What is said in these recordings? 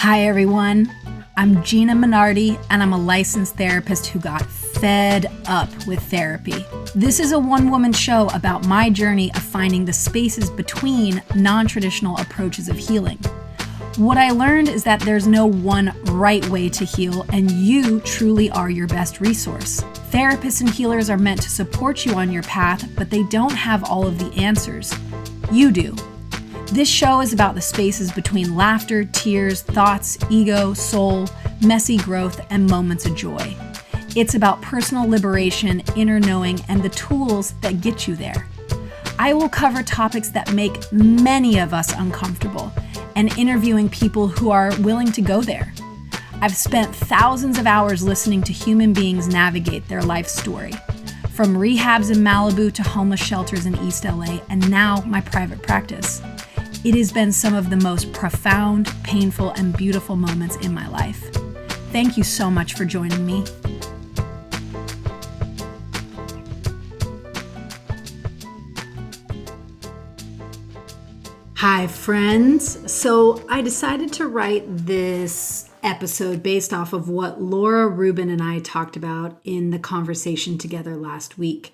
Hi everyone, I'm Gina Minardi and I'm a licensed therapist who got fed up with therapy. This is a one-woman show about my journey of finding the spaces between non-traditional approaches of healing. What I learned is that there's no one right way to heal, and you truly are your best resource. Therapists and healers are meant to support you on your path, but they don't have all of the answers. You do. This show is about the spaces between laughter, tears, thoughts, ego, soul, messy growth, and moments of joy. It's about personal liberation, inner knowing, and the tools that get you there. I will cover topics that make many of us uncomfortable and interviewing people who are willing to go there. I've spent thousands of hours listening to human beings navigate their life story, from rehabs in Malibu to homeless shelters in East LA, and now my private practice. It has been some of the most profound, painful, and beautiful moments in my life. Thank you so much for joining me. Hi, friends. So I decided to write this episode based off of what Laura Rubin and I talked about in the conversation together last week,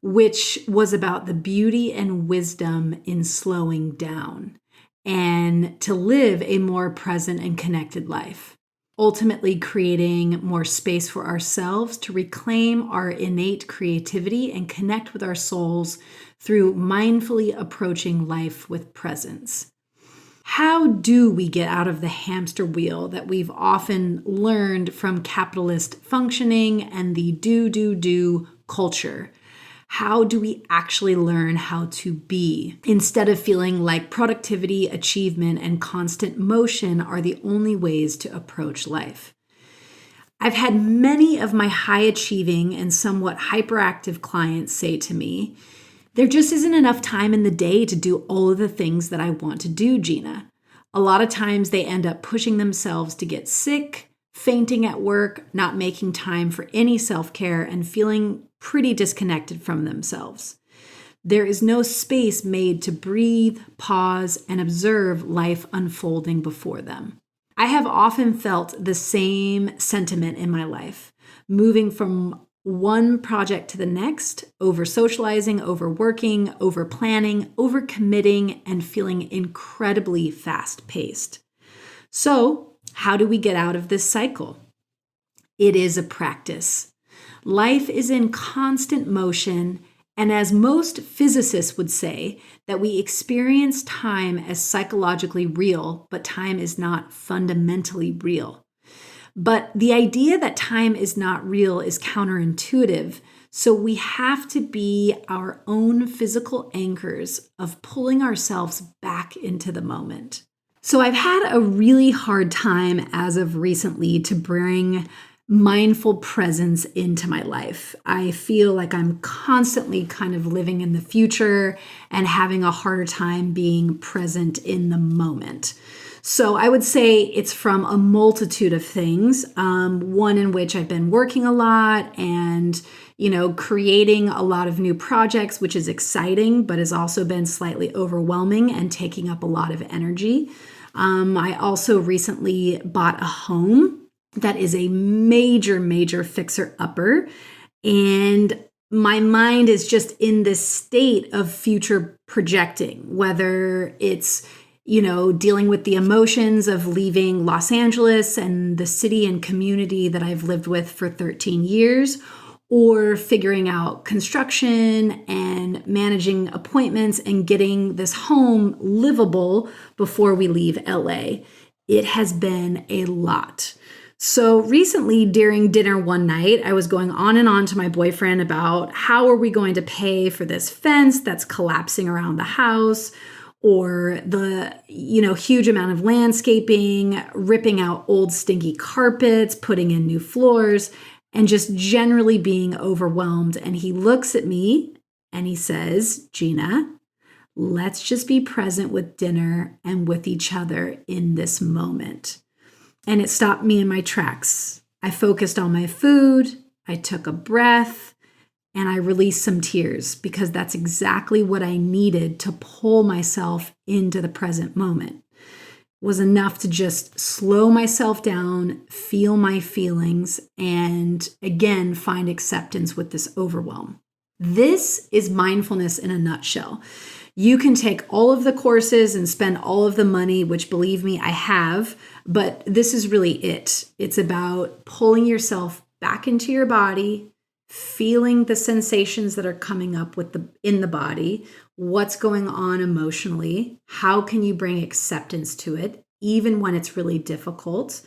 which was about the beauty and wisdom in slowing down and to live a more present and connected life, ultimately creating more space for ourselves to reclaim our innate creativity and connect with our souls through mindfully approaching life with presence. How do we get out of the hamster wheel that we've often learned from capitalist functioning and the do culture? How do we actually learn how to be instead of feeling like productivity, achievement, and constant motion are the only ways to approach life? I've had many of my high-achieving and somewhat hyperactive clients say to me, there just isn't enough time in the day to do all of the things that I want to do, Gina. A lot of times they end up pushing themselves to get sick, fainting at work, not making time for any self-care, and feeling pretty disconnected from themselves. There is no space made to breathe, pause, and observe life unfolding before them. I have often felt the same sentiment in my life, moving from one project to the next, over socializing, overworking, over planning, over committing, and feeling incredibly fast-paced. So, how do we get out of this cycle? It is a practice. Life is in constant motion, and as most physicists would say, that we experience time as psychologically real, but time is not fundamentally real. But the idea that time is not real is counterintuitive, so we have to be our own physical anchors of pulling ourselves back into the moment. So I've had a really hard time as of recently to bring mindful presence into my life. I feel like I'm constantly kind of living in the future and having a harder time being present in the moment. So I would say it's from a multitude of things. One in which I've been working a lot and, creating a lot of new projects, which is exciting, but has also been slightly overwhelming and taking up a lot of energy. I also recently bought a home that is a major fixer-upper. And my mind is just in this state of future projecting, whether it's dealing with the emotions of leaving Los Angeles and the city and community that I've lived with for 13 years, or figuring out construction and managing appointments and getting this home livable before we leave LA. It has been a lot. So recently during dinner one night, I was going on and on to my boyfriend about how are we going to pay for this fence that's collapsing around the house, or the, huge amount of landscaping, ripping out old stinky carpets, putting in new floors, and just generally being overwhelmed. And he looks at me and he says, Gina, let's just be present with dinner and with each other in this moment. And it stopped me in my tracks. I focused on my food, I took a breath, and I released some tears because that's exactly what I needed to pull myself into the present moment. was enough to just slow myself down, feel my feelings, and again, find acceptance with this overwhelm. This is mindfulness in a nutshell. You can take all of the courses and spend all of the money, which believe me, I have, but this is really it. It's about pulling yourself back into your body, feeling the sensations that are coming up in the body, what's going on emotionally, how can you bring acceptance to it, even when it's really difficult,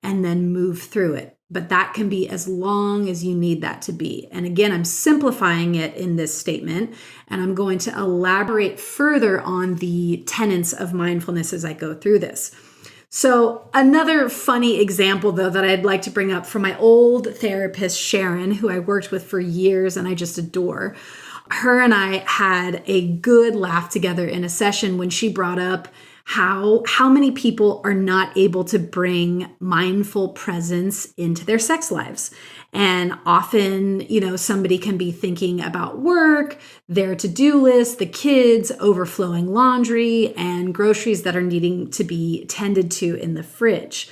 and then move through it. But that can be as long as you need that to be. And again, I'm simplifying it in this statement, and I'm going to elaborate further on the tenets of mindfulness as I go through this. So another funny example, though, that I'd like to bring up from my old therapist, Sharon, who I worked with for years and I just adore. Her and I had a good laugh together in a session when she brought up how many people are not able to bring mindful presence into their sex lives. And often, somebody can be thinking about work, their to-do list, the kids, overflowing laundry, and groceries that are needing to be tended to in the fridge.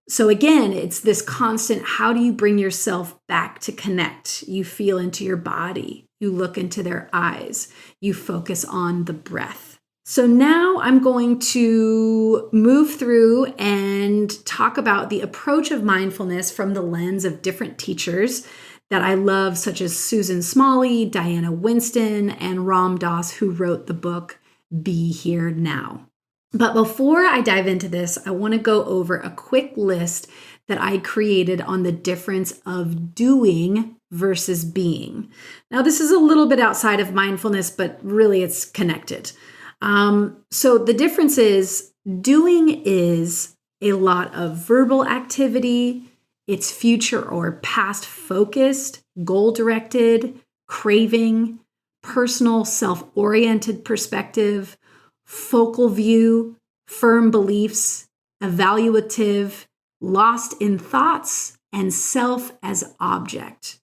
So again, it's this constant, how do you bring yourself back to connect? You feel into your body, you look into their eyes, you focus on the breath. So now I'm going to move through and talk about the approach of mindfulness from the lens of different teachers that I love, such as Susan Smalley, Diana Winston, and Ram Dass, who wrote the book, Be Here Now. But before I dive into this, I want to go over a quick list that I created on the difference of doing versus being. Now, this is a little bit outside of mindfulness, but really it's connected. So the difference is doing is a lot of verbal activity. It's future or past focused, goal directed, craving, personal self-oriented perspective, focal view, firm beliefs, evaluative, lost in thoughts, and self as object.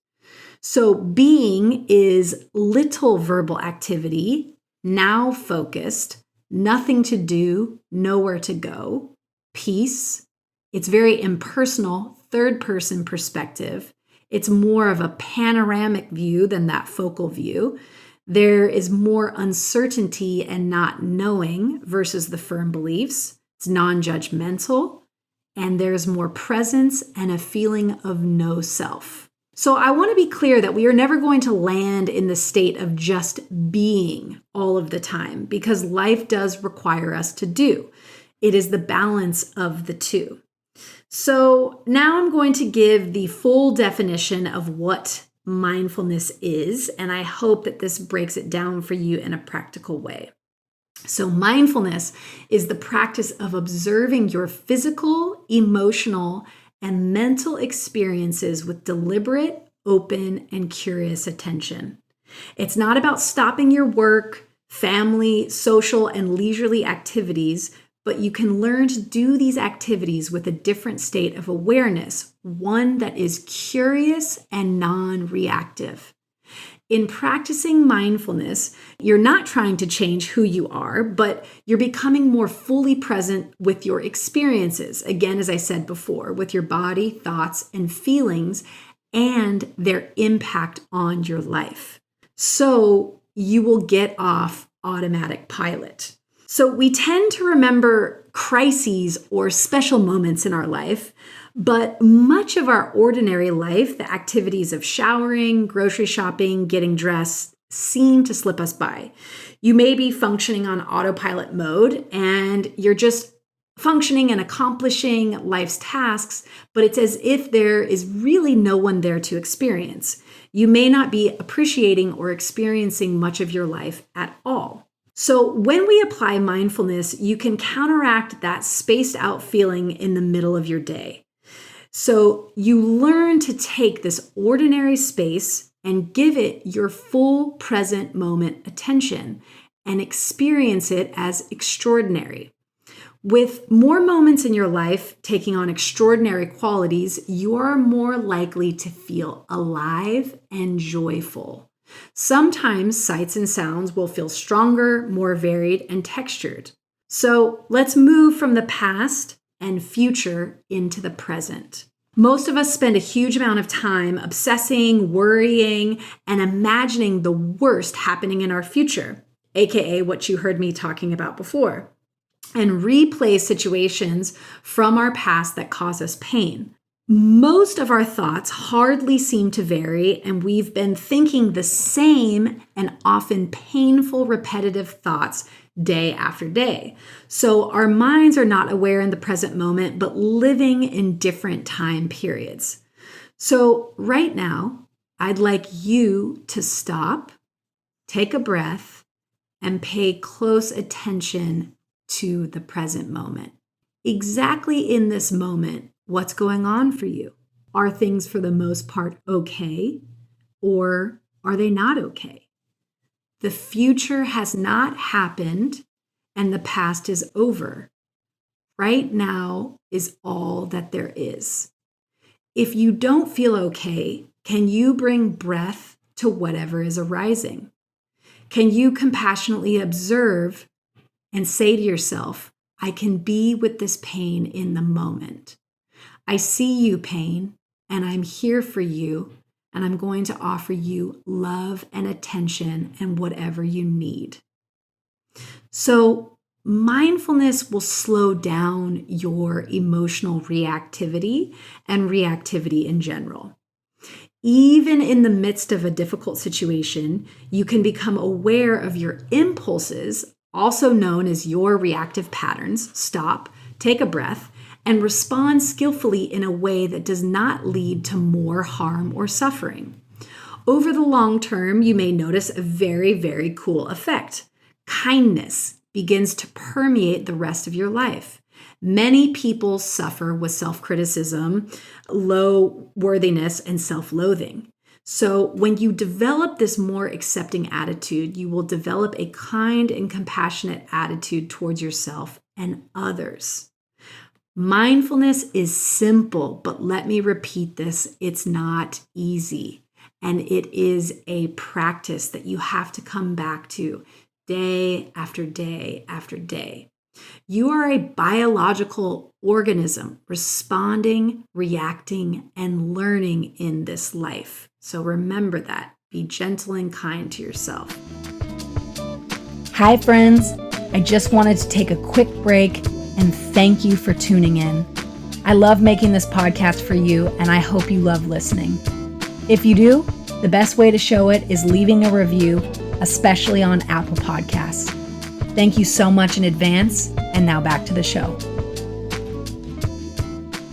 So being is little verbal activity, now focused, nothing to do, nowhere to go, peace. It's very impersonal, third person perspective. It's more of a panoramic view than that focal view. There is more uncertainty and not knowing versus the firm beliefs. It's non-judgmental, and there's more presence and a feeling of no self. So I want to be clear that we are never going to land in the state of just being all of the time, because life does require us to do. It is the balance of the two. So now I'm going to give the full definition of what mindfulness is, and I hope that this breaks it down for you in a practical way. So mindfulness is the practice of observing your physical, emotional, and mental experiences with deliberate, open, and curious attention. It's not about stopping your work, family, social, and leisurely activities, but you can learn to do these activities with a different state of awareness, one that is curious and non-reactive. In practicing mindfulness, you're not trying to change who you are, but you're becoming more fully present with your experiences. Again, as I said before, with your body, thoughts, and feelings, and their impact on your life. So you will get off automatic pilot. So we tend to remember crises or special moments in our life, but much of our ordinary life, the activities of showering, grocery shopping, getting dressed, seem to slip us by. You may be functioning on autopilot mode and you're just functioning and accomplishing life's tasks, but it's as if there is really no one there to experience. You may not be appreciating or experiencing much of your life at all. So when we apply mindfulness, you can counteract that spaced out feeling in the middle of your day. So you learn to take this ordinary space and give it your full present moment attention and experience it as extraordinary. With more moments in your life taking on extraordinary qualities, you are more likely to feel alive and joyful. Sometimes sights and sounds will feel stronger, more varied, and textured. So let's move from the past and future into the present. Most of us spend a huge amount of time obsessing, worrying, and imagining the worst happening in our future, aka what you heard me talking about before, and replay situations from our past that cause us pain. Most of our thoughts hardly seem to vary, and we've been thinking the same and often painful, repetitive thoughts day after day. So our minds are not aware in the present moment, but living in different time periods. So right now, I'd like you to stop, take a breath, and pay close attention to the present moment. Exactly in this moment, what's going on for you? Are things for the most part okay, or are they not okay? The future has not happened and the past is over. Right now is all that there is. If you don't feel okay, can you bring breath to whatever is arising? Can you compassionately observe and say to yourself, I can be with this pain in the moment. I see you, pain, and I'm here for you, and I'm going to offer you love and attention and whatever you need. So, mindfulness will slow down your emotional reactivity and reactivity in general. Even in the midst of a difficult situation, you can become aware of your impulses, also known as your reactive patterns. Stop, take a breath, and respond skillfully in a way that does not lead to more harm or suffering. Over the long term, you may notice a very, very cool effect. Kindness begins to permeate the rest of your life. Many people suffer with self-criticism, low worthiness, and self-loathing. So when you develop this more accepting attitude, you will develop a kind and compassionate attitude towards yourself and others. Mindfulness is simple, but let me repeat this, it's not easy. And it is a practice that you have to come back to day after day after day. You are a biological organism responding, reacting, and learning in this life. So remember that. Be gentle and kind to yourself. Hi, friends. I just wanted to take a quick break and thank you for tuning in. I love making this podcast for you, and I hope you love listening. If you do, the best way to show it is leaving a review, especially on Apple Podcasts. Thank you so much in advance, and now back to the show.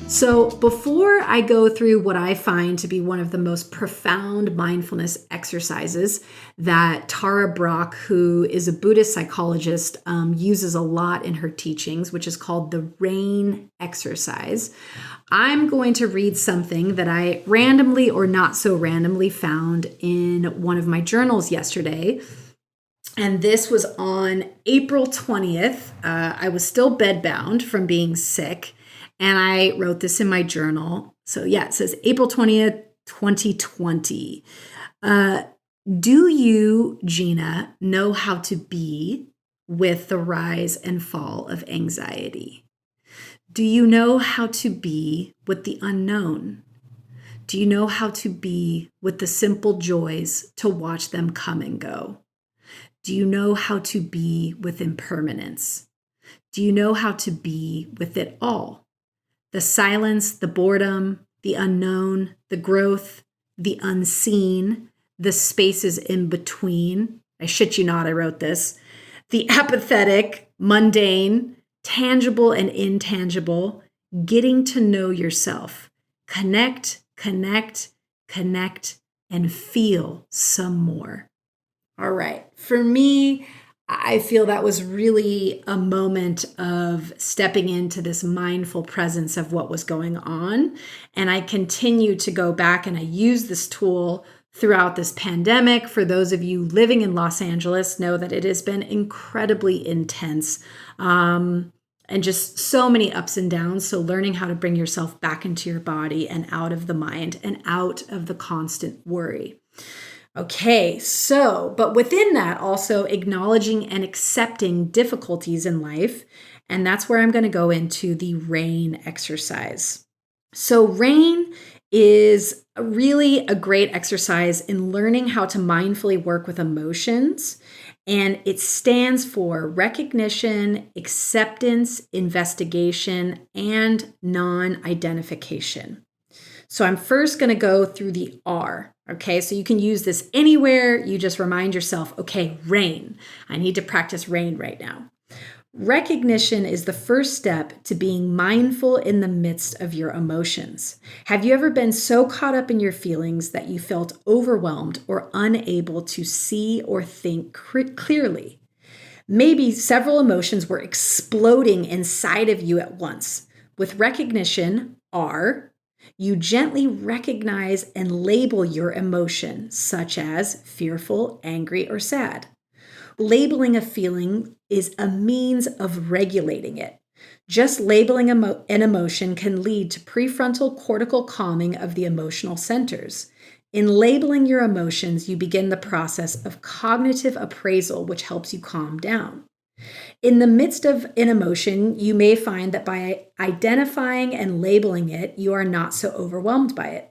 So before I go through what I find to be one of the most profound mindfulness exercises that Tara Brach, who is a Buddhist psychologist, uses a lot in her teachings, which is called the RAIN exercise, I'm going to read something that I randomly or not so randomly found in one of my journals yesterday. And this was on April 20th. I was still bedbound from being sick. And I wrote this in my journal. So yeah, it says April 20th, 2020. Do you, Gina, know how to be with the rise and fall of anxiety? Do you know how to be with the unknown? Do you know how to be with the simple joys to watch them come and go? Do you know how to be with impermanence? Do you know how to be with it all? The silence, the boredom, the unknown, the growth, the unseen, the spaces in between. I shit you not, I wrote this. The apathetic, mundane, tangible and intangible, getting to know yourself. Connect, connect, connect, and feel some more. All right. For me, I feel that was really a moment of stepping into this mindful presence of what was going on. And I continue to go back and I use this tool throughout this pandemic. For those of you living in Los Angeles, know that it has been incredibly intense and just so many ups and downs. So learning how to bring yourself back into your body and out of the mind and out of the constant worry. Okay, so, but within that, also acknowledging and accepting difficulties in life. And that's where I'm going to go into the RAIN exercise. So, RAIN is really a great exercise in learning how to mindfully work with emotions. And it stands for recognition, acceptance, investigation, and non identification. So I'm first going to go through the R. Okay, so you can use this anywhere. You just remind yourself, okay, RAIN. I need to practice RAIN right now. Recognition is the first step to being mindful in the midst of your emotions. Have you ever been so caught up in your feelings that you felt overwhelmed or unable to see or think clearly? Maybe several emotions were exploding inside of you at once. With recognition, R, you gently recognize and label your emotion, such as fearful, angry, or sad. Labeling a feeling is a means of regulating it. Just labeling an emotion can lead to prefrontal cortical calming of the emotional centers. In labeling your emotions, you begin the process of cognitive appraisal, which helps you calm down. In the midst of an emotion, you may find that by identifying and labeling it, you are not so overwhelmed by it.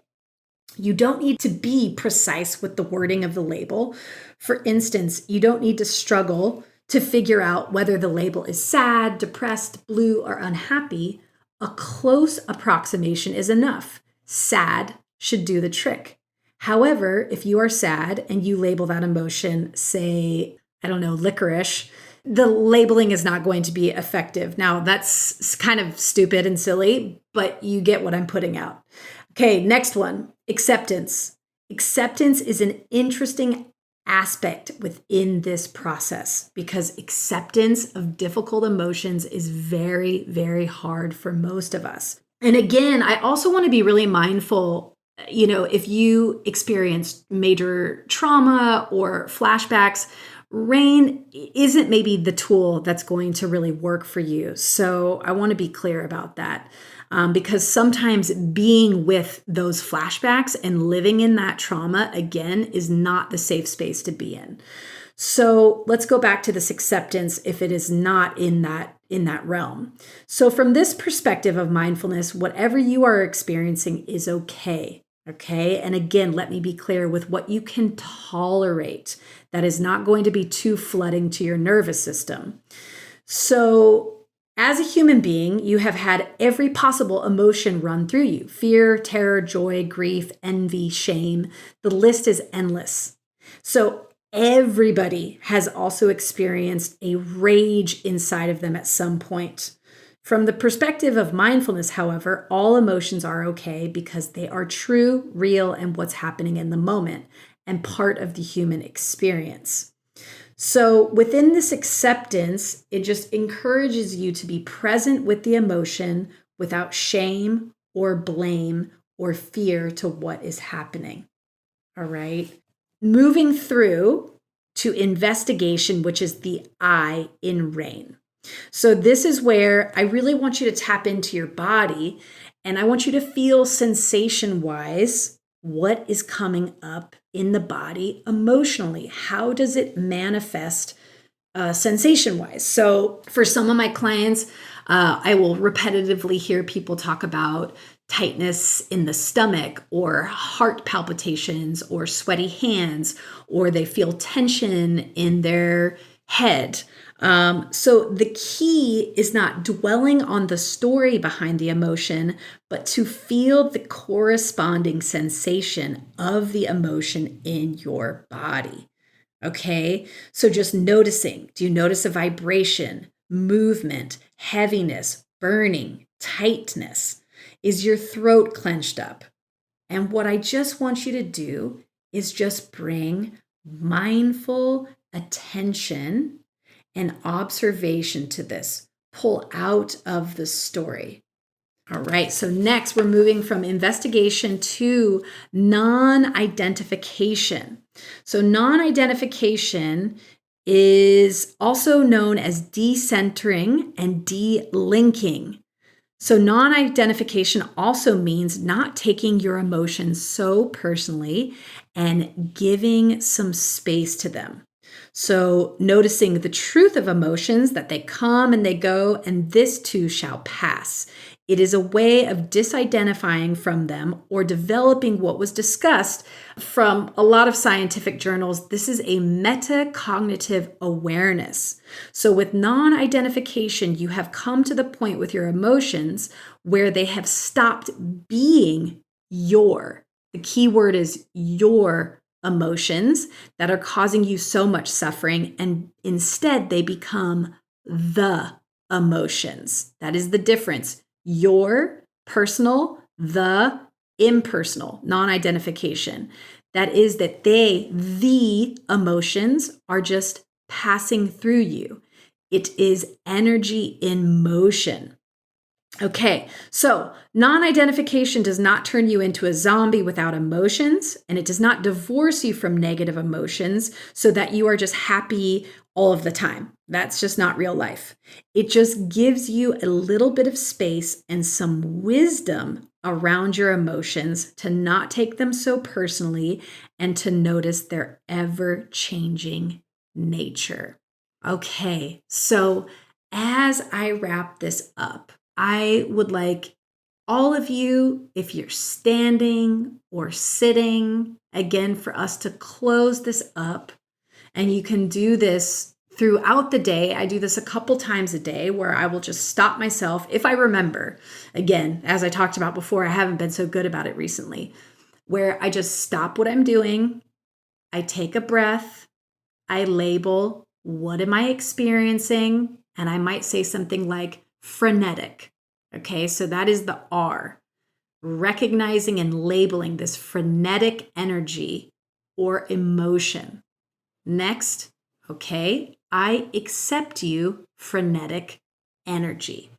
You don't need to be precise with the wording of the label. For instance, you don't need to struggle to figure out whether the label is sad, depressed, blue, or unhappy. A close approximation is enough. Sad should do the trick. However, if you are sad and you label that emotion, say, I don't know, licorice, the labeling is not going to be effective. Now, that's kind of stupid and silly, but you get what I'm putting out. Okay, next one, acceptance. Acceptance is an interesting aspect within this process because acceptance of difficult emotions is very, very hard for most of us. And again, I also want to be really mindful, if you experience major trauma or flashbacks, RAIN isn't maybe the tool that's going to really work for you. So I want to be clear about that. Because sometimes being with those flashbacks and living in that trauma, again, is not the safe space to be in. So let's go back to this acceptance if it is not in that realm. So from this perspective of mindfulness, whatever you are experiencing is okay. Okay. And again, let me be clear with what you can tolerate. That is not going to be too flooding to your nervous system. So as a human being, you have had every possible emotion run through you: fear, terror, joy, grief, envy, shame. The list is endless. So everybody has also experienced a rage inside of them at some point. From the perspective of mindfulness, however, all emotions are okay because they are true, real, and what's happening in the moment and part of the human experience. So within this acceptance, it just encourages you to be present with the emotion without shame or blame or fear to what is happening. All right. Moving through to investigation, which is the I in RAIN. So this is where I really want you to tap into your body and I want you to feel sensation-wise what is coming up in the body emotionally. How does it manifest sensation-wise? So for some of my clients, I will repetitively hear people talk about tightness in the stomach or heart palpitations or sweaty hands, or they feel tension in their head. So the key is not dwelling on the story behind the emotion, but to feel the corresponding sensation of the emotion in your body. Okay, so just noticing. Do you notice a vibration, movement, heaviness, burning, tightness? Is your throat clenched up? And what I just want you to do is just bring mindful attention and observation to this. Pull out of the story. All right, so next we're moving from investigation to non-identification. So non-identification is also known as decentering and de-linking. So non-identification also means not taking your emotions so personally and giving some space to them. So noticing the truth of emotions, that they come and they go, and this too shall pass. It is a way of disidentifying from them or developing what was discussed from a lot of scientific journals. This is a metacognitive awareness. So with non-identification, you have come to the point with your emotions where they have stopped being the key word is your emotions that are causing you so much suffering, and instead they become the emotions. That is the difference. Your personal, the impersonal, non-identification. That is that the emotions are just passing through you. It is energy in motion. Okay, so non-identification does not turn you into a zombie without emotions, and it does not divorce you from negative emotions so that you are just happy all of the time. That's just not real life. It just gives you a little bit of space and some wisdom around your emotions to not take them so personally and to notice their ever-changing nature. Okay, so as I wrap this up, I would like all of you, if you're standing or sitting, again, for us to close this up. And you can do this throughout the day. I do this a couple times a day where I will just stop myself if I remember. Again, as I talked about before, I haven't been so good about it recently, where I just stop what I'm doing. I take a breath. I label, what am I experiencing? And I might say something like frenetic. Okay, so that is the R. Recognizing and labeling this frenetic energy or emotion. Next, okay, I accept you, frenetic energy.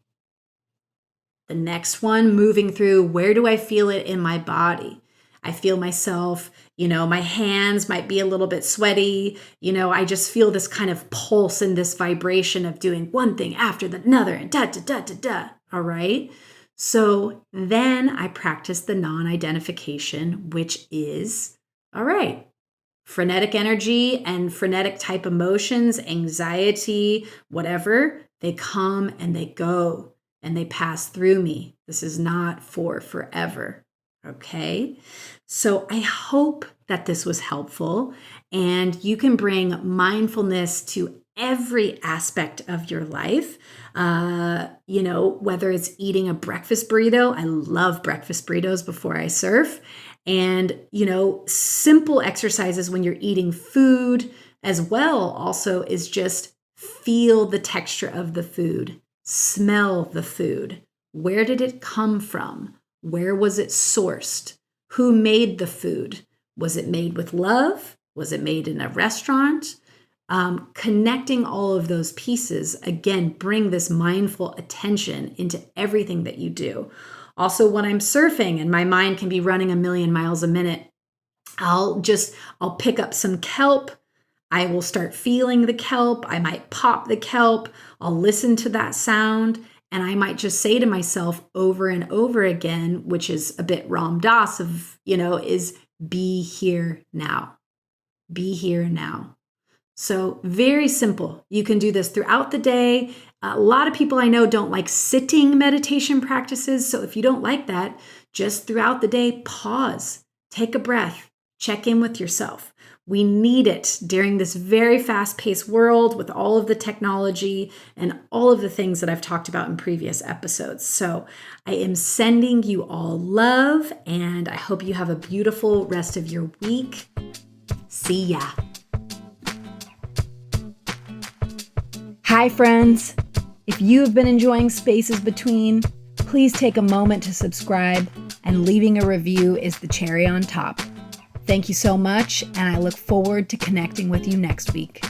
The next one, moving through, where do I feel it in my body? I feel myself, my hands might be a little bit sweaty. I just feel this kind of pulse and this vibration of doing one thing after another and da, da, da, da, da. All right. So then I practice the non-identification, which is, all right, frenetic energy and frenetic type emotions, anxiety, whatever, they come and they go and they pass through me. This is not for forever. Okay, so I hope that this was helpful and you can bring mindfulness to every aspect of your life. Whether it's eating a breakfast burrito, I love breakfast burritos before I surf, and, simple exercises when you're eating food as well also is just feel the texture of the food, smell the food. Where did it come from? Where was it sourced? Who made the food? Was it made with love? Was it made in a restaurant? Connecting all of those pieces, again, bring this mindful attention into everything that you do. Also, when I'm surfing and my mind can be running a million miles a minute, I'll pick up some kelp. I will start feeling the kelp. I might pop the kelp. I'll listen to that sound. And I might just say to myself over and over again, which is a bit Ram Dass of, is be here now. Be here now. So very simple. You can do this throughout the day. A lot of people I know don't like sitting meditation practices. So if you don't like that, just throughout the day, pause, take a breath, check in with yourself. We need it during this very fast-paced world with all of the technology and all of the things that I've talked about in previous episodes. So I am sending you all love, and I hope you have a beautiful rest of your week. See ya. Hi, friends. If you have been enjoying Spaces Between, please take a moment to subscribe, and leaving a review is the cherry on top. Thank you so much, and I look forward to connecting with you next week.